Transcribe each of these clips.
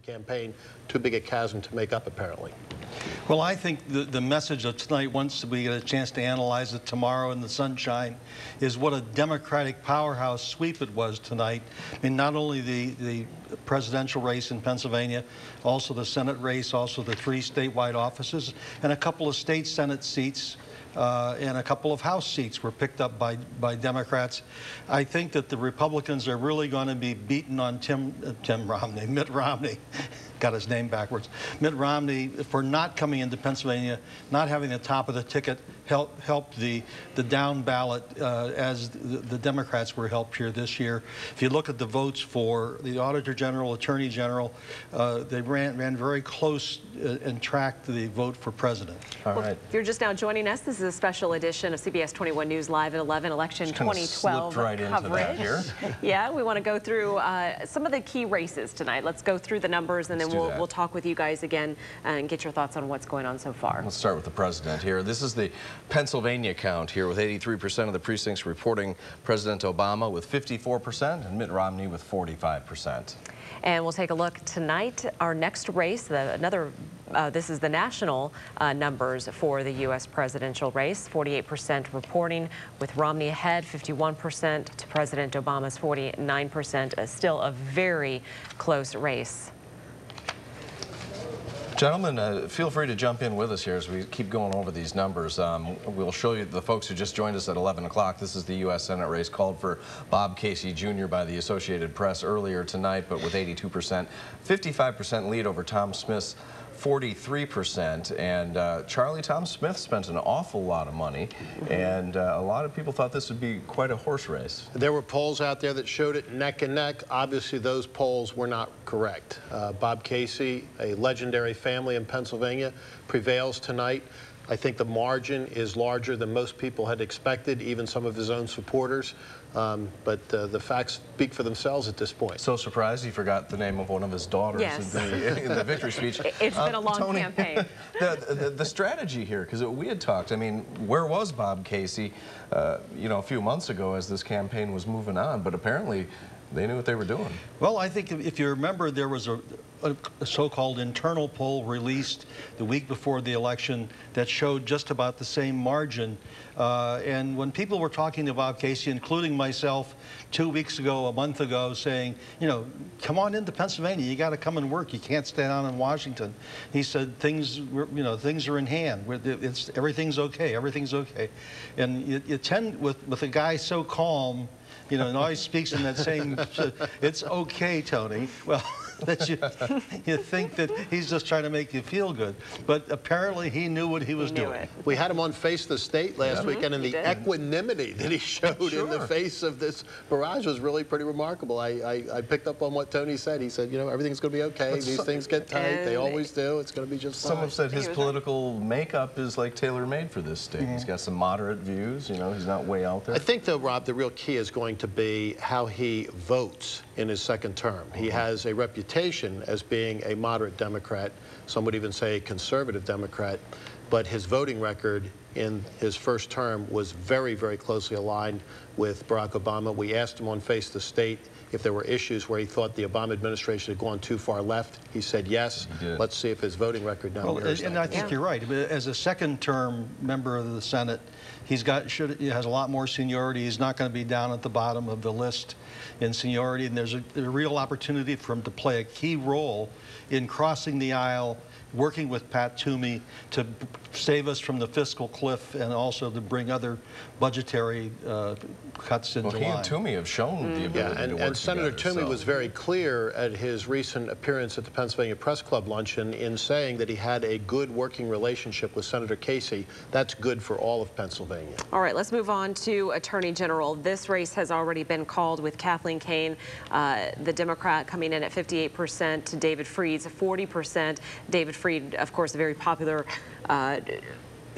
campaign. Too big a chasm to make up, apparently. Well, I think the message of tonight, once we get a chance to analyze it tomorrow in the sunshine, is what a Democratic powerhouse sweep it was tonight. I mean, not only the presidential race in Pennsylvania, also the Senate race, also the 3 statewide offices, and a couple of state Senate seats. And a couple of House seats were picked up by Democrats. I think that the Republicans are really going to be beaten on Mitt Romney. Got his name backwards. Mitt Romney, for not coming into Pennsylvania, not having the top of the ticket, helped the down ballot as the Democrats were helped here this year. If you look at the votes for the Auditor General, Attorney General, they ran very close and tracked the vote for President. All right. If you're just now joining us, this is a special edition of CBS 21 News Live at 11, election 2012 right coverage. Here. Yeah, we want to go through some of the key races tonight. Let's go through the numbers, and then we'll talk with you guys again and get your thoughts on what's going on so far. Let's start with the president here. This is the Pennsylvania count here, with 83% of the precincts reporting President Obama with 54% and Mitt Romney with 45%. And we'll take a look tonight. Our next race, this is the national numbers for the U.S. presidential race. 48% reporting, with Romney ahead, 51% to President Obama's 49%. Still a very close race. Gentlemen, feel free to jump in with us here as we keep going over these numbers. We'll show you the folks who just joined us at 11 o'clock. This is the U.S. Senate race called for Bob Casey Jr. by the Associated Press earlier tonight, but with 82%, 55% lead over Tom Smith's 43%. And Charlie, Tom Smith spent an awful lot of money, and a lot of people thought this would be quite a horse race. There were polls out there that showed it neck and neck. Obviously, those polls were not correct. Bob Casey, a legendary family in Pennsylvania, prevails tonight. I think the margin is larger than most people had expected, even some of his own supporters. But the facts speak for themselves at this point. So surprised he forgot the name of one of his daughters yes. in the victory speech. It's been a long Tony, campaign. the strategy here, because we had talked, I mean, where was Bob Casey, you know, a few months ago as this campaign was moving on, but apparently they knew what they were doing. Well, I think if you remember, there was a so-called internal poll released the week before the election that showed just about the same margin. And when people were talking to Bob Casey, including myself, 2 weeks ago, a month ago, saying, you know, come on into Pennsylvania, you got to come and work. You can't stay down in Washington. He said, things are in hand. Everything's okay. Everything's okay. And you tend, with a guy so calm, you know, and always speaks in that same, it's okay, Tony. Well, that you think that he's just trying to make you feel good. But apparently he knew what he was doing. We had him on Face the State last weekend, and the equanimity that he showed in the face of this barrage was really pretty remarkable. I picked up on what Tony said. He said, you know, everything's going to be okay. These things get tight. They always do. It's going to be just fine. Some have said his political makeup is like tailor-made for this state. He's got some moderate views. You know, he's not way out there. I think, though, Rob, the real key is going to be how he votes in his second term. He has a reputation as being a moderate Democrat. Some would even say a conservative Democrat. But his voting record in his first term was very, very closely aligned with Barack Obama. We asked him on Face the State if there were issues where he thought the Obama administration had gone too far left. He said yes. Let's see if his voting record now mirrors that. And I think you're right. As a second-term member of the Senate, he has a lot more seniority. He's not going to be down at the bottom of the list in seniority, and there's a real opportunity for him to play a key role in crossing the aisle, working with Pat Toomey to save us from the fiscal cliff and also to bring other budgetary cuts into line. He and Toomey have shown the ability to work and Senator together, Toomey was very clear at his recent appearance at the Pennsylvania Press Club luncheon in saying that he had a good working relationship with Senator Casey. That's good for all of Pennsylvania. All right, let's move on to Attorney General. This race has already been called with Kathleen Kane, the Democrat, coming in at 58% to David Freed's 40%. David Freed, of course, a very popular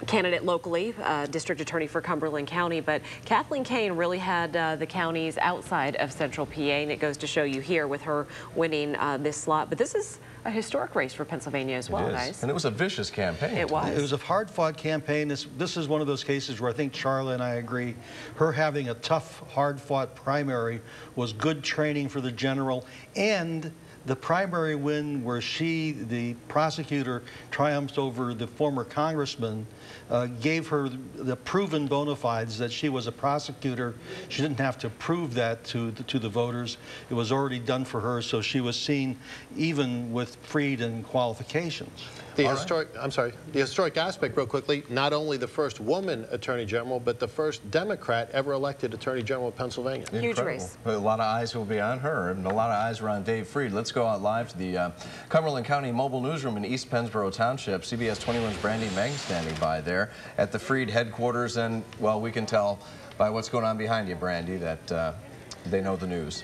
candidate locally, district attorney for Cumberland County, but Kathleen Kane really had the counties outside of central PA, and it goes to show you here with her winning this slot. But this is a historic race for Pennsylvania as well, guys. And it was a vicious campaign. It was. It was a hard-fought campaign. This is one of those cases where I think Charla and I agree. Her having a tough, hard-fought primary was good training for the general, and the primary win where she, the prosecutor, triumphed over the former congressman, gave her the proven bona fides that she was a prosecutor. She didn't have to prove that to the voters. It was already done for her, so she was seen even with Freed and qualifications. The historic aspect, real quickly, not only the first woman Attorney General, but the first Democrat ever elected Attorney General of Pennsylvania. Huge race. A lot of eyes will be on her, and a lot of eyes were on Dave Freed. Let's go out live to the Cumberland County Mobile Newsroom in East Pennsboro Township. CBS 21's Brandy Meng standing by there at the Freed headquarters, and, well, we can tell by what's going on behind you, Brandy, that they know the news.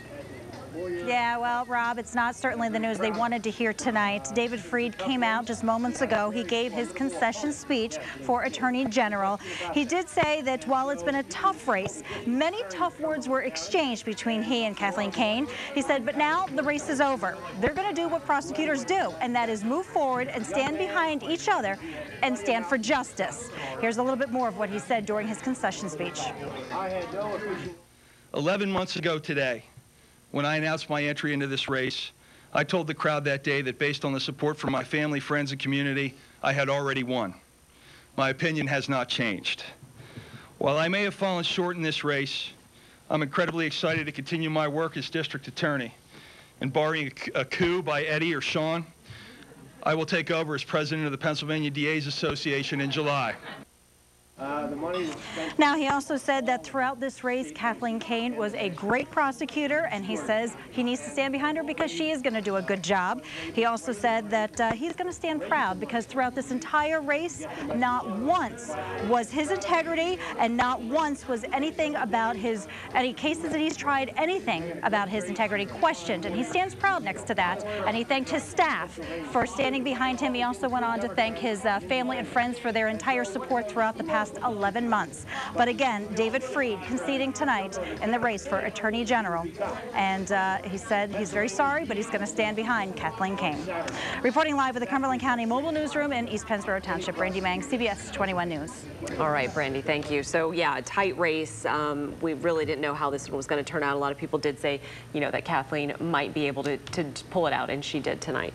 Yeah, well, Rob, it's not certainly the news they wanted to hear tonight. David Freed came out just moments ago. He gave his concession speech for Attorney General. He did say that while it's been a tough race, many tough words were exchanged between he and Kathleen Kane. He said, but now the race is over. They're going to do what prosecutors do, and that is move forward and stand behind each other and stand for justice. Here's a little bit more of what he said during his concession speech. 11 months ago today, when I announced my entry into this race, I told the crowd that day that based on the support from my family, friends, and community, I had already won. My opinion has not changed. While I may have fallen short in this race, I'm incredibly excited to continue my work as district attorney. And barring a coup by Eddie or Sean, I will take over as president of the Pennsylvania DA's Association in July. Now, he also said that throughout this race, Kathleen Kane was a great prosecutor, and he says he needs to stand behind her because she is going to do a good job. He also said that he's going to stand proud because throughout this entire race, not once was his integrity and not once was anything about any cases that he's tried, anything about his integrity questioned, and he stands proud next to that, and he thanked his staff for standing behind him. He also went on to thank his family and friends for their entire support throughout the past 11 months. But again, David Freed conceding tonight in the race for Attorney General. And he said he's very sorry, but he's going to stand behind Kathleen Kane. Reporting live with the Cumberland County Mobile Newsroom in East Pennsboro Township, Brandy Meng, CBS 21 News. All right, Brandy, thank you. So, yeah, a tight race. We really didn't know how this one was going to turn out. A lot of people did say, you know, that Kathleen might be able to pull it out, and she did tonight.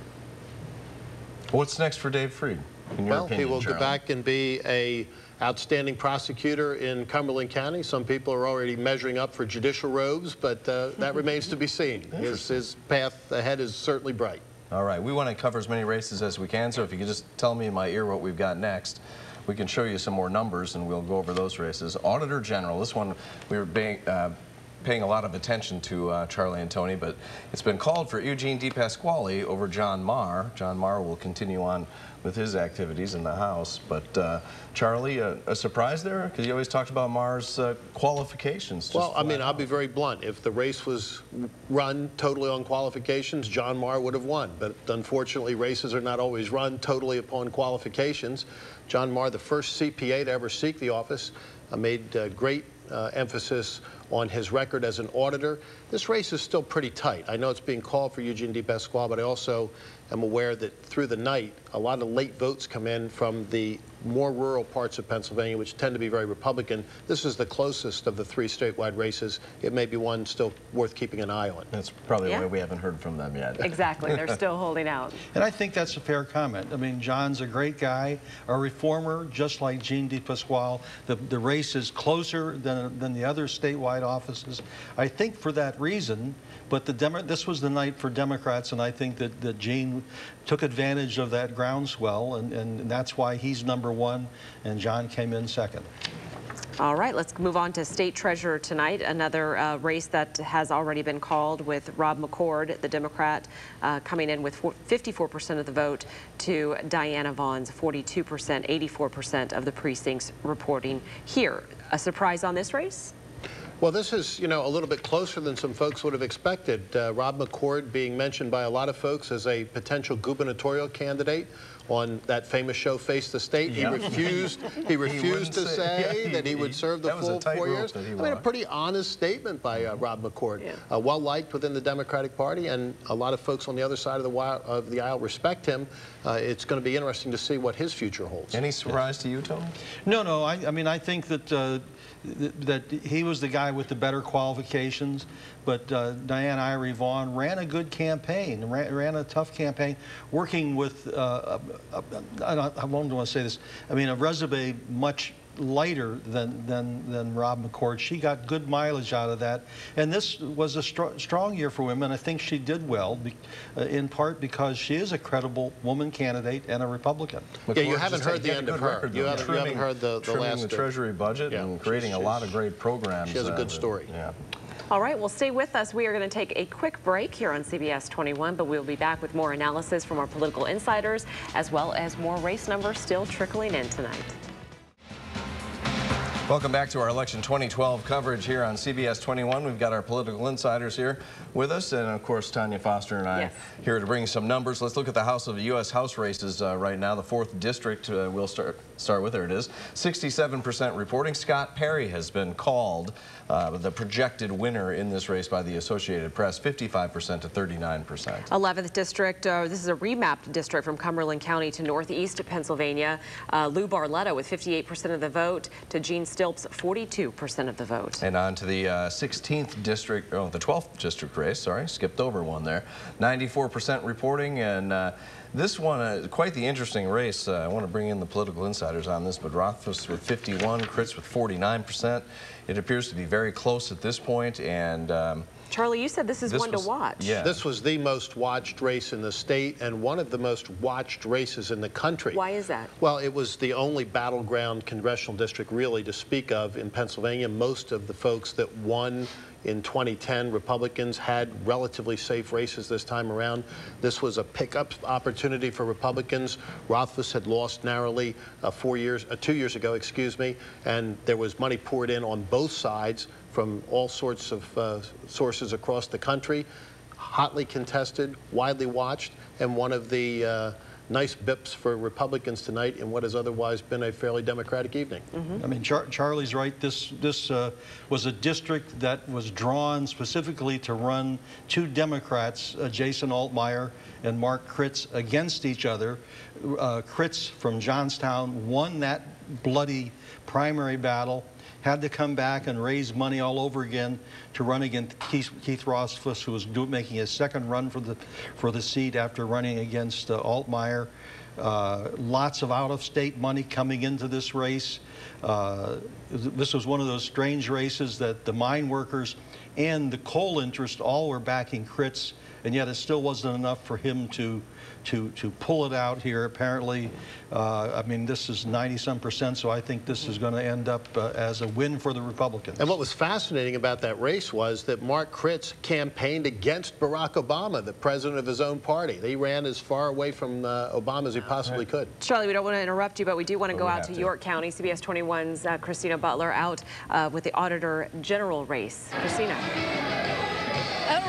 What's next for Dave Freed, in your opinion, he will Charlie? go back and be a outstanding prosecutor in Cumberland County. Some people are already measuring up for judicial robes, but that remains to be seen. His path ahead is certainly bright. All right, we want to cover as many races as we can, so if you could just tell me in my ear what we've got next, we can show you some more numbers and we'll go over those races. Auditor General, this one we were paying a lot of attention to, Charlie and Tony, but it's been called for Eugene DePasquale over John Marr. John Marr will continue on with his activities in the House. But Charlie, a surprise there? Because you always talked about Marr's qualifications. Well, I mean, I'll be very blunt. If the race was run totally on qualifications, John Marr would have won. But unfortunately, races are not always run totally upon qualifications. John Marr, the first CPA to ever seek the office, made great emphasis on his record as an auditor. This race is still pretty tight. I know it's being called for Eugene DePasquale, but I also am aware that through the night, a lot of late votes come in from the more rural parts of Pennsylvania, which tend to be very Republican. This is the closest of the three statewide races. It may be one still worth keeping an eye on. That's probably why we haven't heard from them yet. Exactly. They're still holding out. And I think that's a fair comment. I mean, John's a great guy, a reformer, just like Gene DePasquale. The race is closer than the other statewide offices. I think for that reason, but this was the night for Democrats, and I think that Gene took advantage of that groundswell, and that's why he's #1, and John came in second. All right, let's move on to State Treasurer tonight, another race that has already been called with Rob McCord, the Democrat, coming in with 54% of the vote to Diana Vaughn's 42%, 84% of the precincts reporting here. A surprise on this race? Well, this is, you know, a little bit closer than some folks would have expected. Rob McCord being mentioned by a lot of folks as a potential gubernatorial candidate on that famous show, Face the State. Yeah. He refused to say that he would serve the full 4 years. I mean, a pretty honest statement by Rob McCord. Yeah. Well-liked within the Democratic Party, and a lot of folks on the other side of the aisle respect him. It's going to be interesting to see what his future holds. Any surprise to you, Tony? No. I mean, I think that that he was the guy with the better qualifications, but Diane Irie Vaughn ran a good campaign, ran a tough campaign, working with, I don't want to say this, I mean, a resume much lighter than Rob McCord. She got good mileage out of that, and this was a strong year for women. I think she did well, in part because she is a credible woman candidate and a Republican. Yeah, you haven't heard the end of her. You haven't heard the last. The Treasury budget and creating a lot of great programs. She has a good story. Yeah. All right, well, stay with us. We are going to take a quick break here on CBS 21, but we'll be back with more analysis from our political insiders, as well as more race numbers still trickling in tonight. Welcome back to our election 2012 coverage here on CBS 21. We've got our political insiders here with us, and of course Tanya Foster and I here to bring some numbers. Let's look at the U.S. House races right now. The 4th district we'll start with. There it is. 67% reporting. Scott Perry has been called the projected winner in this race by the Associated Press, 55% to 39%. 11th district. This is a remapped district from Cumberland County to northeast Pennsylvania. Lou Barletta with 58% of the vote to Gene Stilps, 42% of the vote. And on to the 16th district, oh, the 12th district race, sorry, skipped over one there. 94% reporting, and this one, quite the interesting race. I want to bring in the political insiders on this, but Rothfuss with 51, Kritz with 49%. It appears to be very close at this point, and Charlie, you said this is one to watch. Yeah. This was the most watched race in the state and one of the most watched races in the country. Why is that? Well, it was the only battleground congressional district really to speak of in Pennsylvania. Most of the folks that won in 2010, Republicans had relatively safe races this time around. This was a pickup opportunity for Republicans. Rothfuss had lost narrowly 2 years ago, excuse me, and there was money poured in on both sides from all sorts of sources across the country. Hotly contested, widely watched, and one of the nice bips for Republicans tonight in what has otherwise been a fairly Democratic evening. I mean, Charlie's right. This was a district that was drawn specifically to run two Democrats, Jason Altmaier and Mark Kritz, against each other. Kritz from Johnstown won that bloody primary battle, had to come back and raise money all over again to run against Keith Rothfuss, who was making his second run for the seat after running against Altmaier. Lots of out-of-state money coming into this race. This was one of those strange races that the mine workers and the coal interest all were backing Kritz, and yet it still wasn't enough for him to pull it out here. Apparently, I mean, this is 90-some%, so I think this is going to end up as a win for the Republicans. And what was fascinating about that race was that Mark Kritz campaigned against Barack Obama, the president of his own party. He ran as far away from Obama as he possibly could. Charlie, we don't want to interrupt you, but we do want to go out to York County. CBS 21's Christina Butler out with the Auditor General race. Christina.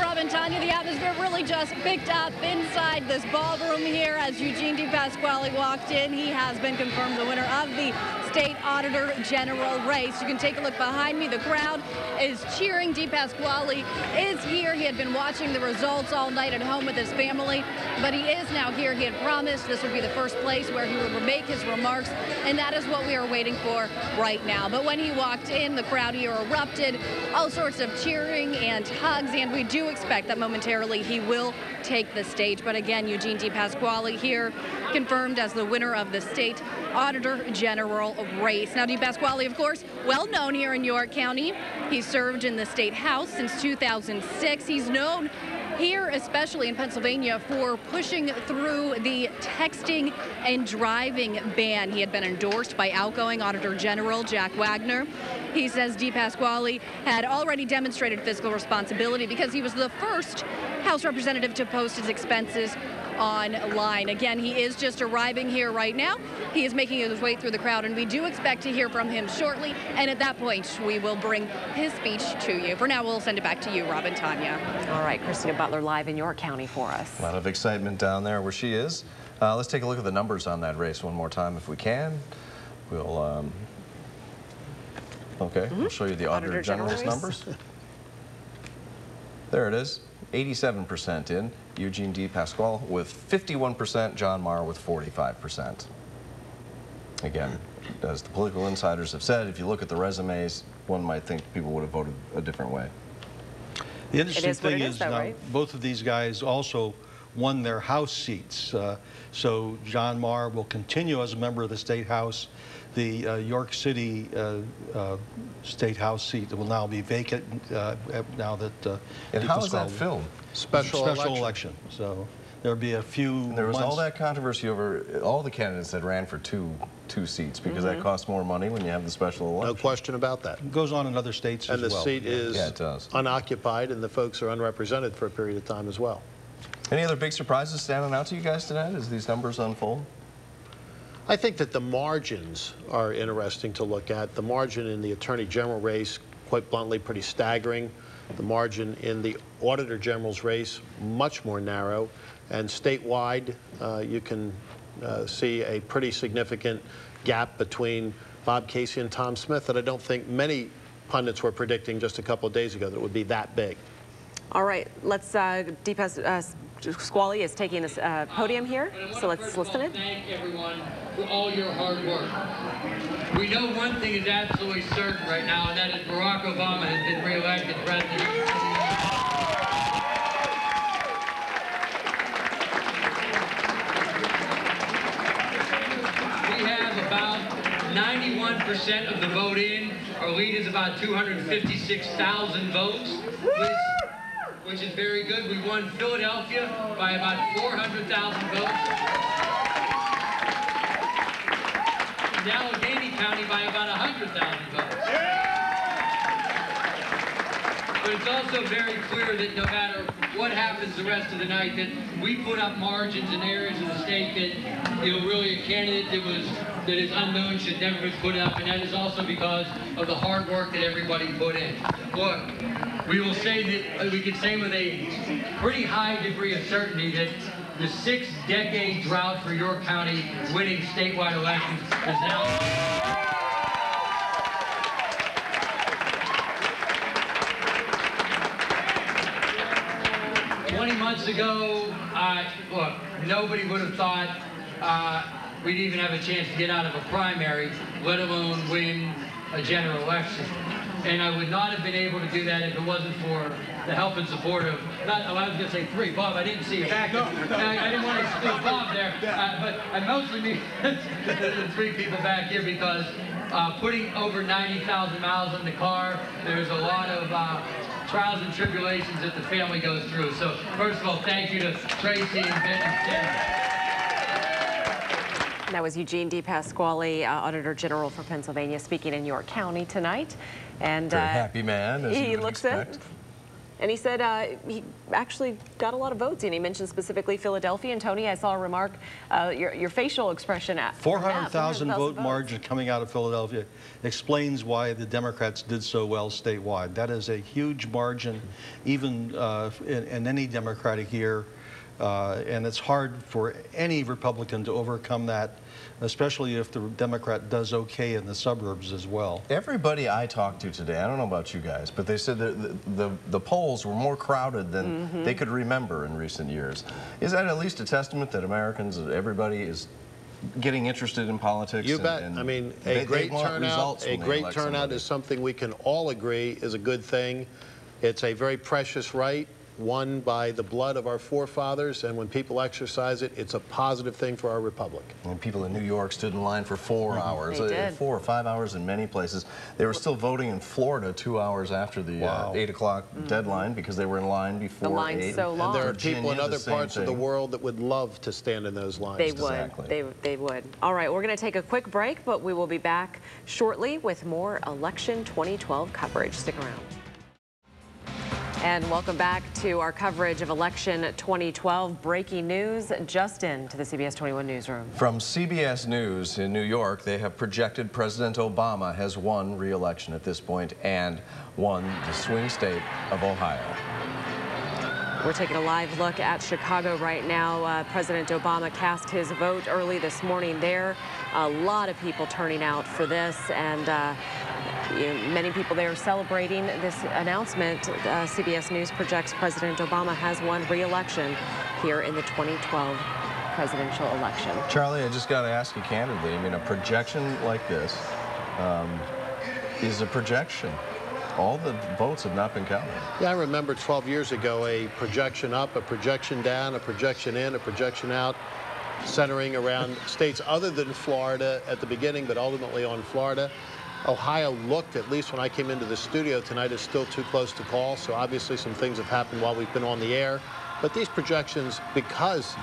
Rob and Tanya, the atmosphere really just picked up inside this ballroom here as Eugene DePasquale walked in. He has been confirmed the winner of the State Auditor General race. You can take a look behind me. The crowd is cheering. DePasquale is here. He had been watching the results all night at home with his family, but he is now here. He had promised this would be the first place where he would make his remarks, and that is what we are waiting for right now. But when he walked in, the crowd here erupted, all sorts of cheering and hugs, and we do expect that momentarily he will take the stage. But again, Eugene DePasquale here confirmed as the winner of the State Auditor General race. Now, DePasquale, of course, well known here in York County. He served in the State House since 2006. He's known here, especially in Pennsylvania, for pushing through the texting and driving ban. He had been endorsed by outgoing Auditor General Jack Wagner. He says DePasquale had already demonstrated fiscal responsibility because he was the first House representative to post his expenses online. Again, he is just arriving here right now. He is making his way through the crowd, and we do expect to hear from him shortly. And at that point, we will bring his speech to you. For now, we'll send it back to you, Rob and Tanya. All right, Christina Butler live in York County for us. A lot of excitement down there where she is. Let's take a look at the numbers on that race one more time if we can. We'll, we'll show you the Auditor General's numbers. There it is. 87% in, Eugene DePasquale with 51%, John Marr with 45%. Again, as the political insiders have said, if you look at the resumes, one might think people would have voted a different way. The interesting is what thing it is, is though, now, right? both of these guys also won their House seats. So John Marr will continue as a member of the State House. The York City State House seat will now be vacant now that And how is that filmed? Special election. So there'll be a few And there was months. all that controversy over all the candidates that ran for two seats because that costs more money when you have the special election. No question about that. It goes on in other states And as the well. seat is Yeah, it does. unoccupied, and the folks are unrepresented for a period of time as well. Any other big surprises standing out to you guys tonight as these numbers unfold? I think that the margins are interesting to look at. The margin in the Attorney General race, quite bluntly, pretty staggering. The margin in the Auditor General's race, much more narrow. And statewide, you can see a pretty significant gap between Bob Casey and Tom Smith that I don't think many pundits were predicting just a couple of days ago that it would be that big. All right, let's, Squally is taking this podium here, so let's listen in. Thank everyone for all your hard work. We know one thing is absolutely certain right now, and that is Barack Obama has been re-elected president. We have about 91% of the vote in. Our lead is about 256,000 votes, which is very good. We won Philadelphia by about 400,000 votes. And Allegheny County by about 100,000 votes. But it's also very clear that no matter what happens the rest of the night, that we put up margins in areas of the state that, really a candidate that is unknown should never be put up, and that is also because of the hard work that everybody put in. Look, we will say that we can say with a pretty high degree of certainty that the 6-decade drought for York County winning statewide elections is now. 20 months ago, look, nobody would have thought we'd even have a chance to get out of a primary, let alone win a general election. And I would not have been able to do that if it wasn't for the help and support of, I was going to say 3, Bob, I didn't see you back there. I didn't want to exclude Bob there, but I mostly mean the 3 people back here because putting over 90,000 miles on the car, there's a lot of trials and tribulations that the family goes through. So first of all, thank you to Tracy and Ben and Tim. That was Eugene DePasquale, Auditor General for Pennsylvania, speaking in York County tonight. And very happy man, as he you would looks expect. it. And he said he actually got a lot of votes, and he mentioned specifically Philadelphia. And Tony, I saw a remark, your facial expression at 400,000 vote margin coming out of Philadelphia explains why the Democrats did so well statewide. That is a huge margin, even in any Democratic year. And it's hard for any Republican to overcome that, especially if the Democrat does okay in the suburbs as well. Everybody I talked to today, I don't know about you guys, but they said that the polls were more crowded than they could remember in recent years. Is that at least a testament that Americans, everybody is getting interested in politics? You bet. I mean, a great turnout is something we can all agree is a good thing. It's a very precious right, won by the blood of our forefathers, and when people exercise it, it's a positive thing for our republic. And people in New York stood in line for 4 hours, 4 or 5 hours in many places. They were still voting in Florida 2 hours after the 8 o'clock deadline because they were in line before 8. The line's so long. And there are Virginia, people in other parts of the world that would love to stand in those lines. They would. Exactly. They would. All right, we're going to take a quick break, but we will be back shortly with more Election 2012 coverage. Stick around. And welcome back to our coverage of Election 2012. Breaking news just into the CBS 21 newsroom. From CBS News in New York, they have projected President Obama has won re-election at this point and won the swing state of Ohio. We're taking a live look at Chicago right now. President Obama cast his vote early this morning there. A lot of people turning out for this, and many people there celebrating this announcement. CBS News projects President Obama has won re-election here in the 2012 presidential election. Charlie, I just got to ask you candidly, I mean, a projection like this is a projection. all the votes have not been counted. Yeah, I remember 12 years ago a projection up, a projection down, a projection in, a projection out, centering around states other than Florida at the beginning, but ultimately on Florida. Ohio looked, at least when I came into the studio tonight, is still too close to call, so obviously some things have happened while we've been on the air. But these projections, because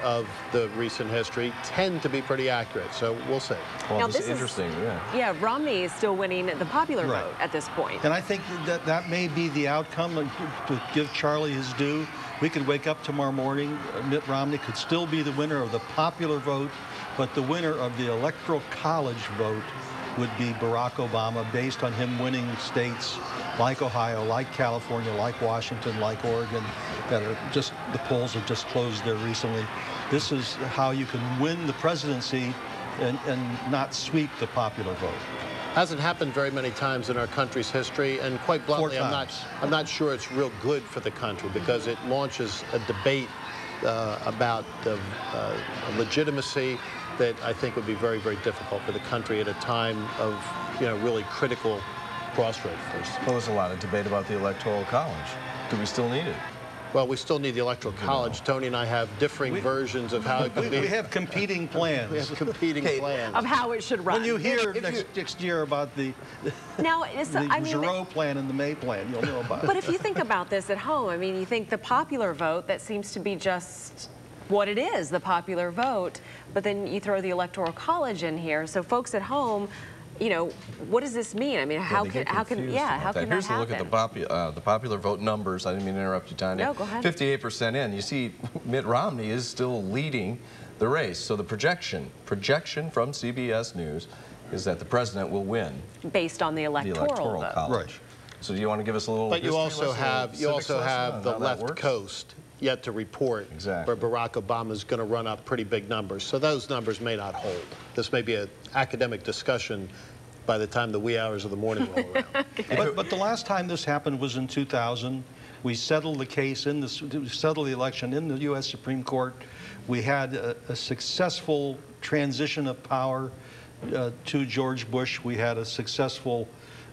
of the recent history, tend to be pretty accurate, so we'll see. Well, Now, this is interesting, yeah, Romney is still winning the popular vote at this point. And I think that may be the outcome. To give Charlie his due, we could wake up tomorrow morning, Mitt Romney could still be the winner of the popular vote, but the winner of the Electoral College vote would be Barack Obama, based on him winning states like Ohio, like California, like Washington, like Oregon, that are just, the polls have just closed there recently. This is how you can win the presidency and not sweep the popular vote. Hasn't happened very many times in our country's history, and quite bluntly, I'm not sure it's real good for the country, because it launches a debate about legitimacy that I think would be very, very difficult for the country at a time of, really critical crossroads. Well, there's a lot of debate about the Electoral College. Do we still need it? Well, we still need the Electoral College. Tony and I have differing versions of how it could be. We have competing plans. We have competing plans. Of how it should run. When you hear next year about the Giroux plan and the May plan, you'll know about it. But if you think about this at home, I mean, you think the popular vote, that seems to be just what it is, the popular vote, but then you throw the Electoral College in here. So folks at home, what does this mean? I mean, how can that happen? Here's a look at the popular vote numbers. I didn't mean to interrupt you, Tanya. No, go ahead. 58% in. You see, Mitt Romney is still leading the race. So the projection from CBS News is that the president will win based on the electoral vote. College. Right. So do you want to give us a little? But you also have the left coast yet to report, where Barack Obama is going to run up pretty big numbers. So those numbers may not hold. This may be an academic discussion by the time the wee hours of the morning roll around. but the last time this happened was in 2000. We settled the case settled the election in the U.S. Supreme Court. We had a successful transition of power to George Bush. We had a successful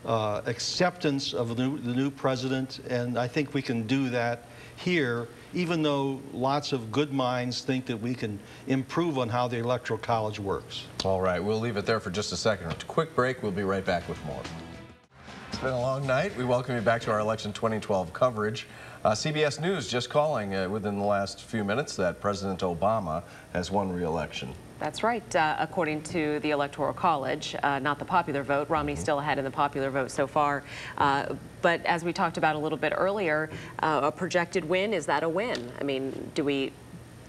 acceptance of the new president, and I think we can do that here, even though lots of good minds think that we can improve on how the Electoral College works. All right, we'll leave it there for just a second. A quick break. We'll be right back with more. It's been a long night. We welcome you back to our election 2012 coverage. CBS News just calling within the last few minutes that President Obama has won re-election. That's right. According to the Electoral College, not the popular vote. Romney's still ahead in the popular vote so far. But as we talked about a little bit earlier, a projected win, is that a win? I mean, do we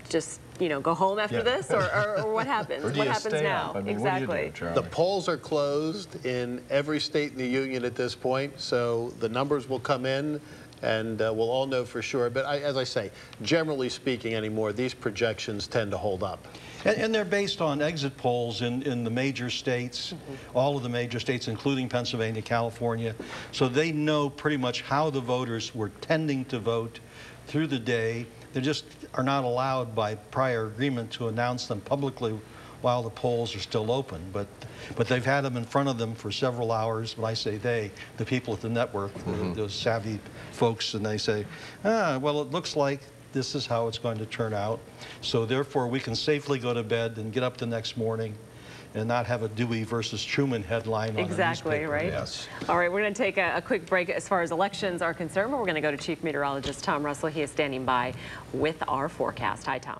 just, go home after this, or what happens? Or do what you happens stay now? up? I mean, exactly. What do you do, Charlie? The polls are closed in every state in the union at this point, so the numbers will come in, and we'll all know for sure. But as I say, generally speaking anymore, these projections tend to hold up. And they're based on exit polls in the major states, all of the major states, including Pennsylvania, California. So they know pretty much how the voters were tending to vote through the day. They just are not allowed by prior agreement to announce them publicly while the polls are still open. But they've had them in front of them for several hours. When I say they, the people at the network, those savvy folks, and they say, well, it looks like this is how it's going to turn out. So therefore, we can safely go to bed and get up the next morning and not have a Dewey versus Truman headline on a newspaper. Exactly, right? Yes. All right, we're going to take a quick break as far as elections are concerned, but we're going to go to Chief Meteorologist Tom Russell. He is standing by with our forecast. Hi, Tom.